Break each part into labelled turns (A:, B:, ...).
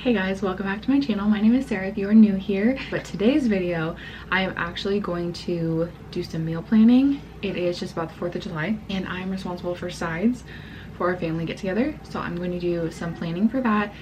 A: Hey guys, welcome back to my channel. My name is Sarah if you are new here. But today's video, I am actually going to do some meal planning. It is just about the 4th of July and I'm responsible for sides for our family get together. So I'm going to do some planning for that,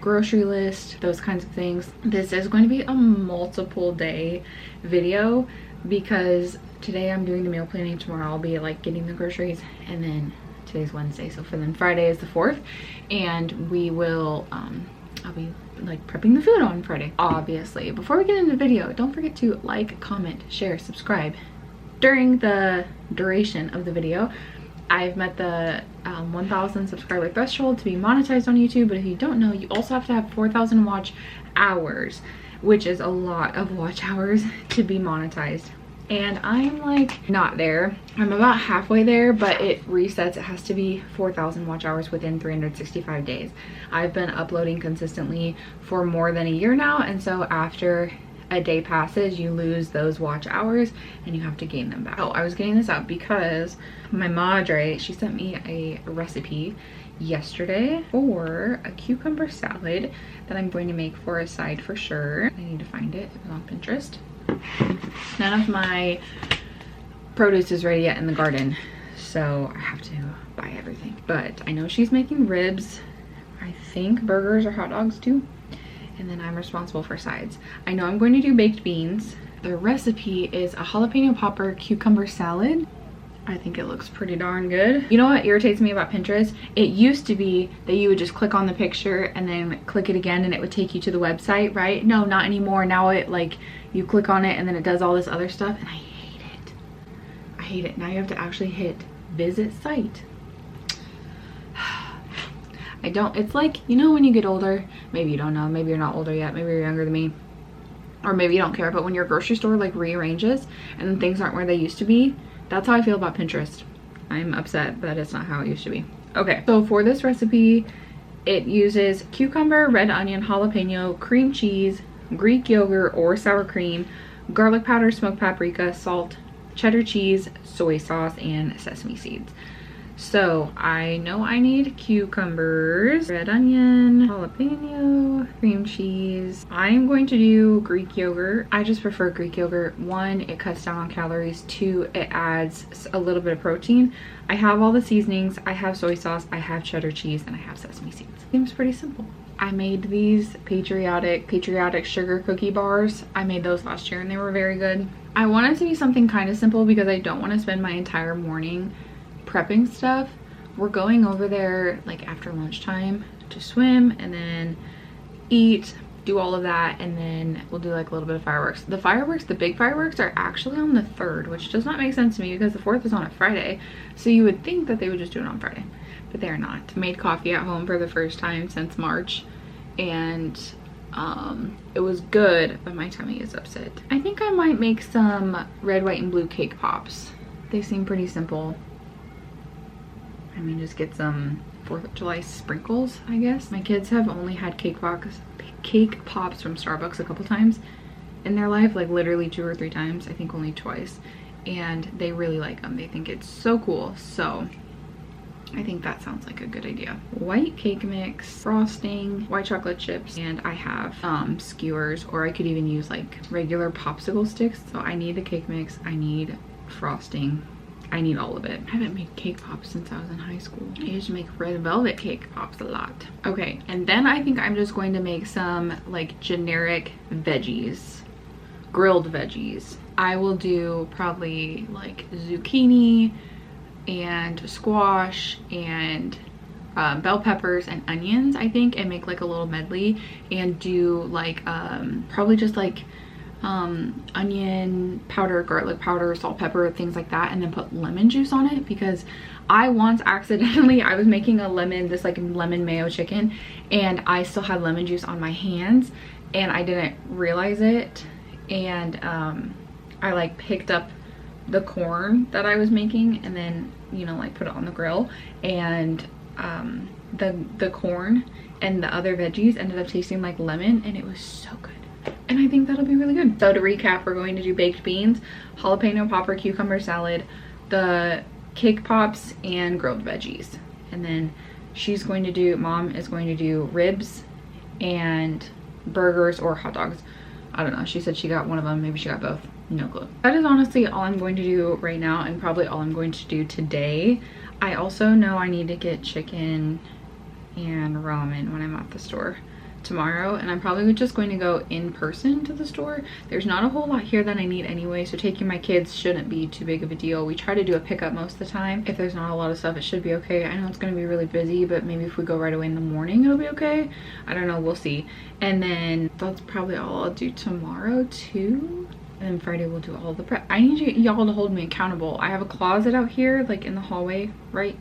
A: grocery list, those kinds of things. This is going to be a multiple day video because today I'm doing the meal planning, tomorrow I'll be like getting the groceries, and then today's Wednesday. So for then Friday is the 4th and we will, I'll be like prepping the food on Friday, obviously. Before we get into the video, don't forget to like, comment, share, subscribe. During the duration of the video, I've met the 1,000 subscriber threshold to be monetized on YouTube, but if you don't know, you also have to have 4,000 watch hours, which is a lot of watch hours to be monetized. And I'm like not there. I'm about halfway there, but it resets. It has to be 4,000 watch hours within 365 days. I've been uploading consistently for more than a year now, and so after a day passes, you lose those watch hours and you have to gain them back. Oh, I was getting this out because my madre, she sent me a recipe yesterday for a cucumber salad that I'm going to make for a side for sure. I need to find it. It was on Pinterest. None of my produce is ready yet in the garden, so I have to buy everything. But I know she's making ribs, I think burgers or hot dogs too, and then I'm responsible for sides. I know I'm going to do baked beans. The recipe is a jalapeno popper cucumber salad. I think it looks pretty darn good. You know what irritates me about Pinterest? It used to be that you would just click on the picture and then click it again and it would take you to the website, right? No, not anymore. Now it like, you click on it and then it does all this other stuff, and I hate it. I hate it. Now you have to actually hit visit site. I don't, it's like, you know when you get older, maybe you don't know, maybe you're not older yet, maybe you're younger than me, or maybe you don't care, but when your grocery store like rearranges and then things aren't where they used to be, that's how I feel about Pinterest. I'm upset that it's not how it used to be. Okay, so for this recipe, it uses cucumber, red onion, jalapeno, cream cheese, Greek yogurt or sour cream, garlic powder, smoked paprika, salt, cheddar cheese, soy sauce, and sesame seeds. So I know I need cucumbers, red onion, jalapeno, cream cheese. I'm going to do Greek yogurt. I just prefer Greek yogurt. 1, it cuts down on calories. 2, it adds a little bit of protein. I have all the seasonings. I have soy sauce, I have cheddar cheese, and I have sesame seeds. Seems pretty simple. I made these patriotic sugar cookie bars. I made those last year and they were very good. I want it to be something kind of simple because I don't want to spend my entire morning prepping stuff. We're going over there like after lunchtime to swim and then eat, do all of that, and then we'll do like a little bit of fireworks. The big fireworks are actually on the 3rd, which does not make sense to me because the 4th is on a Friday, so you would think that they would just do it on Friday, but they're not. Made coffee at home for the first time since March, and it was good, but my tummy is upset. I think I might make some red, white, and blue cake pops. They seem pretty simple. I mean, just get some 4th of July sprinkles, I guess. My kids have only had cake pops from Starbucks a couple times in their life, like literally 2 or 3 times, I think only twice, and they really like them. They think it's so cool, so I think that sounds like a good idea. White cake mix, frosting, white chocolate chips, and I have skewers, or I could even use like regular popsicle sticks. So I need the cake mix, I need frosting, I need all of it. I haven't made cake pops since I was in high school. I used to make red velvet cake pops a lot. Okay, and then I think I'm just going to make some like generic veggies, grilled veggies. I will do probably like zucchini and squash and bell peppers and onions, I think, and make like a little medley, and do like probably just like onion powder, garlic powder, salt, pepper, things like that, and then put lemon juice on it, because I once accidentally, I was making this like lemon mayo chicken and I still had lemon juice on my hands and I didn't realize it, and I like picked up the corn that I was making and then, you know, like put it on the grill, and the corn and the other veggies ended up tasting like lemon, and it was so good. And I think that'll be really good. So to recap, we're going to do baked beans, jalapeno popper cucumber salad, the cake pops, and grilled veggies. And then mom is going to do ribs and burgers or hot dogs. I don't know. She said she got one of them. Maybe she got both. No clue. That is honestly all I'm going to do right now, and probably all I'm going to do today. I also know I need to get chicken and ramen when I'm at the store tomorrow, and I'm probably just going to go in person to the store. There's not a whole lot here that I need anyway, so taking my kids shouldn't be too big of a deal. We try to do a pickup most of the time. If there's not a lot of stuff, it should be okay. I know it's going to be really busy, but maybe if we go right away in the morning, it'll be okay. I don't know, we'll see. And then that's probably all I'll do tomorrow too. And then Friday we'll do all the prep. I need y'all to hold me accountable. I have a closet out here, like in the hallway right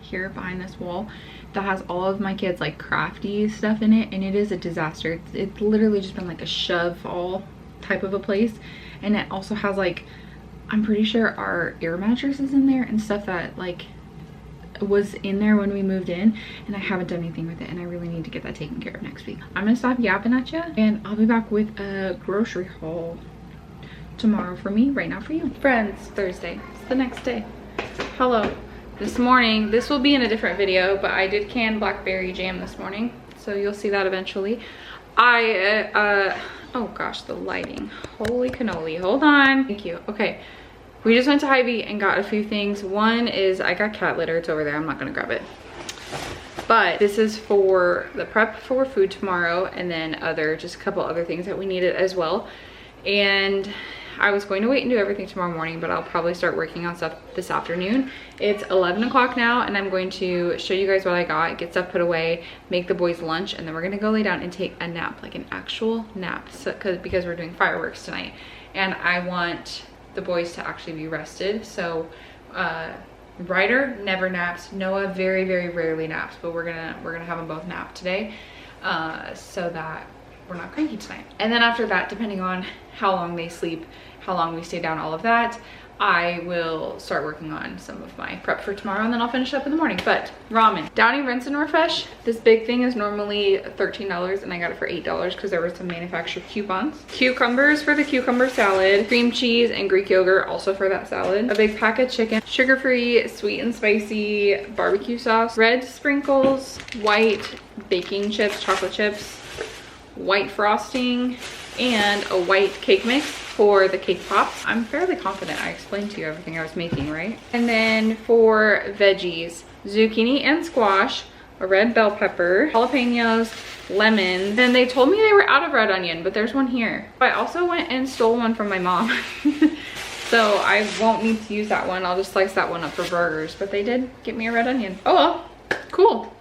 A: here behind this wall, that has all of my kids like crafty stuff in it, and it is a disaster. It's literally just been like a shove all type of a place. And it also has like, I'm pretty sure our air mattress is in there and stuff that like was in there when we moved in, and I haven't done anything with it, and I really need to get that taken care of next week. I'm gonna stop yapping at you, and I'll be back with a grocery haul tomorrow for me, right now for you. Friends, Thursday, it's the next day. Hello. This morning, this will be in a different video, but I did can blackberry jam this morning, so you'll see that eventually. Oh gosh, the lighting, holy cannoli, hold on. Thank you. Okay, we just went to Hy-Vee and got a few things. One is I got cat litter, it's over there, I'm not gonna grab it, but this is for the prep for food tomorrow, and then just a couple other things that we needed as well. And I was going to wait and do everything tomorrow morning, but I'll probably start working on stuff this afternoon. It's 11 o'clock now, and I'm going to show you guys what I got, get stuff put away, make the boys lunch, and then we're gonna go lay down and take a nap, like an actual nap, because we're doing fireworks tonight, and I want the boys to actually be rested. So Ryder never naps. Noah very, very rarely naps, but we're gonna have them both nap today, so that we're not cranky tonight. And then after that, depending on how long they sleep, how long we stay down, all of that, I will start working on some of my prep for tomorrow, and then I'll finish up in the morning. But ramen, Downy Rinse and Refresh, this big thing is normally $13, and I got it for $8 because there were some manufacturer coupons. Cucumbers for the cucumber salad, cream cheese and Greek yogurt also for that salad, a big pack of chicken, sugar-free, sweet and spicy barbecue sauce, red sprinkles, white baking chips, chocolate chips, white frosting, and a white cake mix for the cake pops. I'm fairly confident I explained to you everything I was making, right? And then for veggies, zucchini and squash, a red bell pepper, jalapenos, lemon. Then they told me they were out of red onion, but there's one here. I also went and stole one from my mom. So I won't need to use that one. I'll just slice that one up for burgers, but they did get me a red onion. Oh well, cool.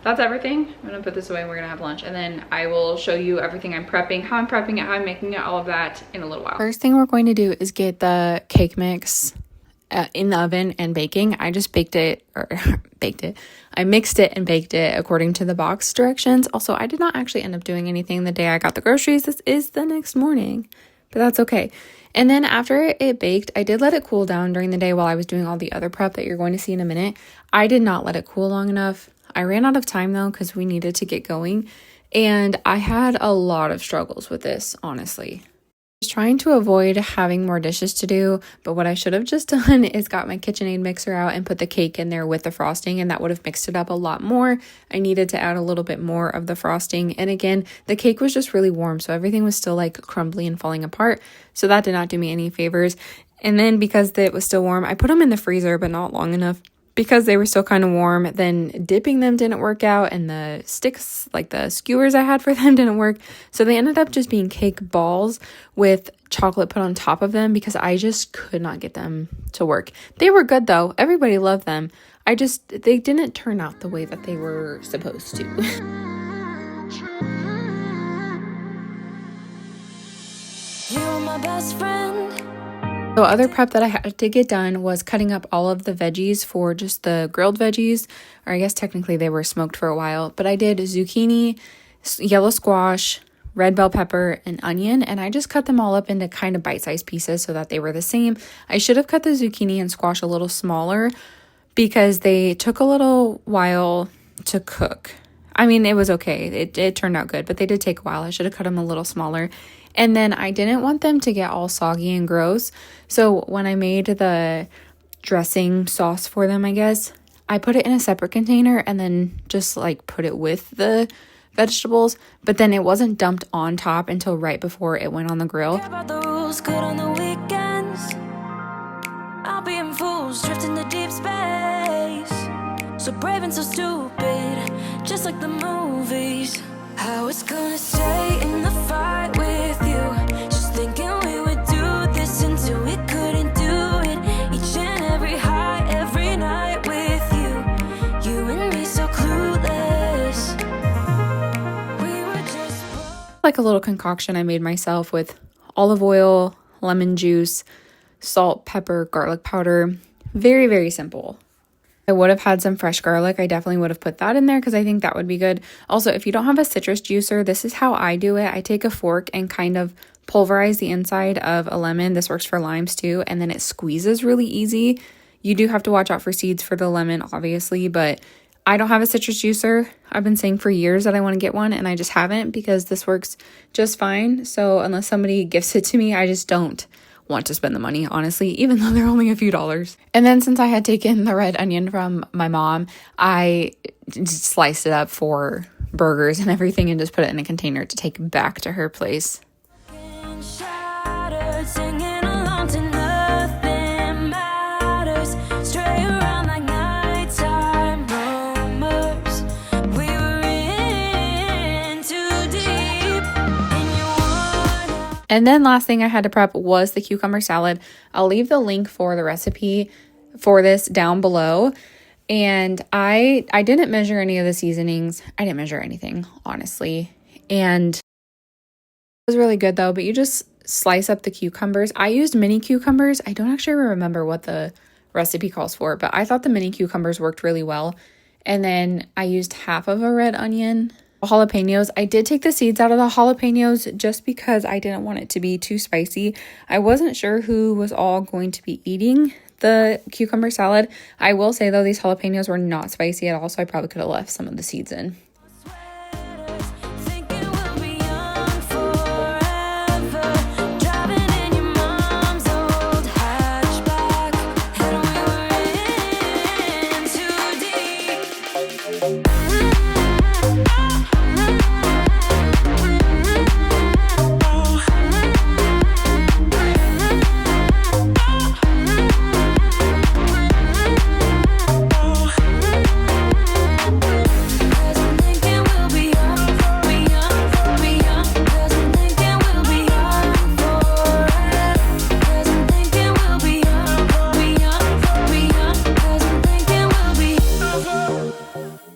A: That's everything. I'm gonna put this away and we're gonna have lunch, and then I will show you everything I'm prepping, how I'm prepping it, how I'm making it, all of that in a little while.
B: First thing we're going to do is get the cake mix in the oven and baking. I just baked it, or I mixed it and baked it according to the box directions. Also, I did not actually end up doing anything the day I got the groceries. This is the next morning, but that's okay. And then after it baked, I did let it cool down during the day while I was doing all the other prep that you're going to see in a minute. I did not let it cool long enough. I ran out of time though, because we needed to get going, and I had a lot of struggles with this, honestly. I was trying to avoid having more dishes to do, but what I should have just done is got my KitchenAid mixer out and put the cake in there with the frosting, and that would have mixed it up a lot more. I needed to add a little bit more of the frosting, and again, the cake was just really warm, so everything was still like crumbly and falling apart, so that did not do me any favors. And then because it was still warm, I put them in the freezer, but not long enough, because they were still kind of warm. Then dipping them didn't work out, and the sticks, like the skewers I had for them, didn't work. So they ended up just being cake balls with chocolate put on top of them, because I just could not get them to work. They were good though. Everybody loved them. They didn't turn out the way that they were supposed to. You're my best friend. So other prep that I had to get done was cutting up all of the veggies for just the grilled veggies, or I guess technically they were smoked for a while, but I did zucchini, yellow squash, red bell pepper, and onion, and I just cut them all up into kind of bite-sized pieces so that they were the same. I should have cut the zucchini and squash a little smaller because they took a little while to cook. I mean, it was okay. It turned out good, but they did take a while. I should have cut them a little smaller. And then I didn't want them to get all soggy and gross. So when I made the dressing sauce for them, I guess, I put it in a separate container and then just like put it with the vegetables, but then it wasn't dumped on top until right before it went on the grill.
C: About the rules, good on the weekends. I'll be in fools, drifting to deep space. So brave and so stupid, just like the movies. I was gonna stay in the fight with you, just thinking we would do this until we couldn't do it. Each and every high, every night with you, you and me so clueless. We were just
B: Like a little concoction I made myself with olive oil, lemon juice, salt, pepper, garlic powder. Very, very simple. I would have had some fresh garlic. I definitely would have put that in there because I think that would be good. Also, if you don't have a citrus juicer, this is how I do it. I take a fork and kind of pulverize the inside of a lemon. This works for limes too. And then it squeezes really easy. You do have to watch out for seeds for the lemon, obviously, but I don't have a citrus juicer. I've been saying for years that I want to get one and I just haven't because this works just fine. So unless somebody gifts it to me, I just don't want to spend the money, honestly, even though they're only a few dollars. And then since I had taken the red onion from my mom, I just sliced it up for burgers and everything and just put it in a container to take back to her place.
C: shattered, singing along to nothing matters. Stray around like nighttime rumors. We were in too deep, and you wanna.
B: And then last thing I had to prep was the cucumber salad. I'll leave the link for the recipe for this down below. And I didn't measure any of the seasonings. I didn't measure anything, honestly. And it was really good though, but you just slice up the cucumbers. I used mini cucumbers. I don't actually remember what the recipe calls for, but I thought the mini cucumbers worked really well. And then I used half of a red onion, jalapenos. I did take the seeds out of the jalapenos just because I didn't want it to be too spicy. I wasn't sure who was all going to be eating the cucumber salad. I will say though, these jalapenos were not spicy at all, so I probably could have left some of the seeds in.
C: Sweaters, thinking we'll be young forever. Driving in your mom's old hatchback, and we were in too deep. Cause I'm thinking we'll be young, be young, be young. Cause I'm thinking we'll be young forever. Cause I'm thinking we'll be young, be young, be young. Cause I'm thinking we'll be.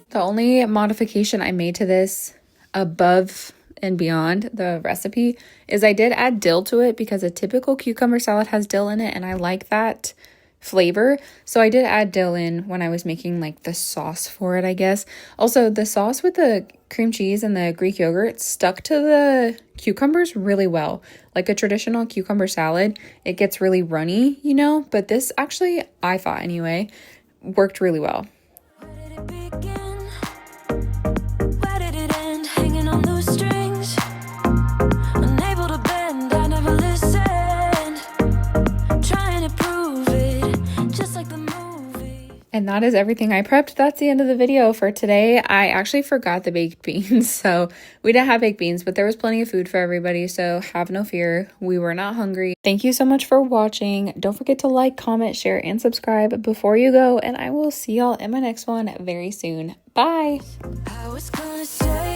B: The only modification I made to this above and beyond the recipe is I did add dill to it because a typical cucumber salad has dill in it and I like that flavor. So I did add dill in when I was making like the sauce for it, I guess. Also, the sauce with the cream cheese and the Greek yogurt stuck to the cucumbers really well. Like a traditional cucumber salad, it gets really runny, you know, but this actually, I thought anyway, worked really well.
C: Where did it begin? Where did it end? Hanging on those strings, unable to bend. I never listened, trying to prove it, just like the movie.
B: And that is everything I prepped. That's the end of the video for today. I actually forgot the baked beans, so we didn't have baked beans, but there was plenty of food for everybody, so have no fear. We were not hungry. Thank you so much for watching. Don't forget to like, comment, share, and subscribe before you go, and I will see y'all in my next one very soon. Bye!
C: I was gonna say